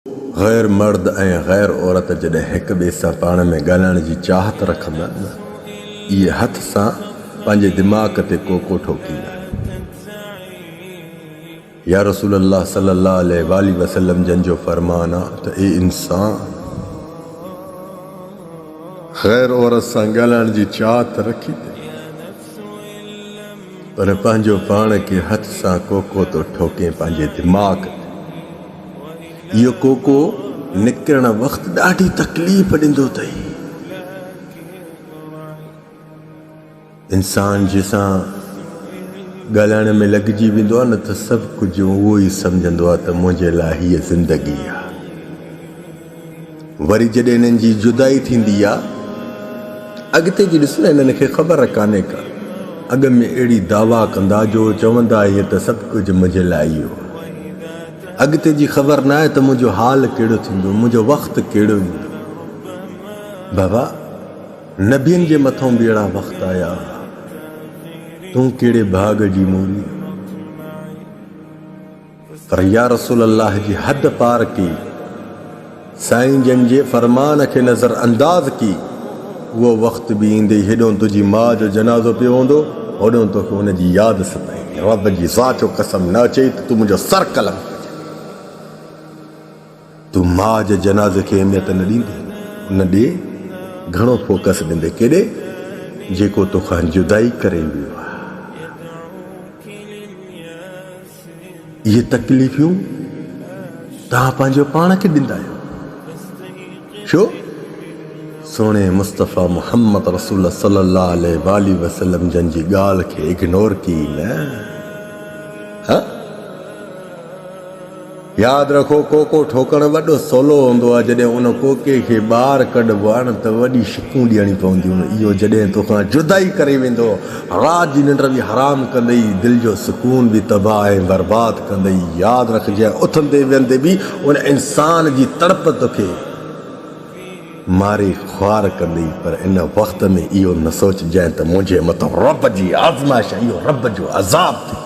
गैर मर्द ऐं गैर औरत जॾहिं हिक ॿिए सां पाण में ॻाल्हाइण जी चाहत रखंदा आहिनि, इहे हथ सां पंहिंजे दिमाग़ ते कोको ठोकींदा आहिनि। या रसूल अल्लाह सल्लल्लाहु अलैहि वसल्लम जन जो फरमान आहे त ए इंसान गैर औरत सां ॻाल्हाइण जी चाहत रखी पर पंहिंजो पाण खे हथ सां कोको थो ठोके पंहिंजे दिमाग़ ते। इहो कोको निकिरण वक़्तु ॾाढी तकलीफ़ ॾींदो अथई। इंसान जंहिंसां ॻाल्हाइण में लॻिजी वेंदो आहे न त सभु कुझु उहो ई सम्झंदो आहे त मुंहिंजे लाइ हीअ ज़िंदगी आहे। वरी जॾहिं इन्हनि जी जुदाई थींदी आहे, अॻिते जी ॾिस न, इन्हनि खे ख़बर कान्हे का। अॻ में अहिड़ी दावा कंदा जो चवंदा हीअ त सभु कुझु मुंहिंजे लाइ इहो आहे। अॻिते जी ख़बर न आहे त मुंहिंजो हाल कहिड़ो थींदो, मुंहिंजो वक़्तु कहिड़ो ईंदो। बाबा, नबियनि जे मथां बि अहिड़ा वक़्तु आया, तूं कहिड़े भाग जी मूली। पर या रसूल अल्लाह जी हद पार की, साईं जन जे फरमान खे नज़र अंदाज़ की, उहो वक़्तु बि ईंदे हेॾो तुंहिंजी माउ जो जनाज़ो पियो हूंदो, होॾो तोखे हुनजी यादि सताईंदी। रब जी ज़ात जो कसम, न चई त तूं मुंहिंजो सर कलम, तूं माउ जे जनाज़े खे अहमियत न ॾींदे, न ॾे, घणो फोकस ॾींदे केॾे, जेको तोखां जुदाई करे वियो आहे। इहे तकलीफ़ूं तव्हां पंहिंजो पाण खे ॾींदा आहियो। छो? सोणे मुस्तफ़ा मुहम्मद रसूल सल्लल्लाहु अलैहि वसल्लम जन जी ॻाल्हि खे इग्नोर की न। यादि रखो, कोको ठोकण वॾो सवलो हूंदो आहे। जॾहिं उन कोके खे ॿाहिरि कढिबो आहे न त वॾी शिकूं ॾियणी पवंदियूं आहिनि। इहो जॾहिं तोखां जुदाई करे वेंदो, राति जी निंड बि हराम कंदई, दिलि जो सुकून बि तबाह ऐं बर्बादु कंदई। यादि रखजांइ, उथंदे वेहंदे बि उन इंसान जी तड़प तोखे मारे ख्वार कंदई। पर इन वक़्त में इहो न सोचजांइ त मुंहिंजे मथां रब जी आज़माइश, इहो रब जो अज़ाब थी।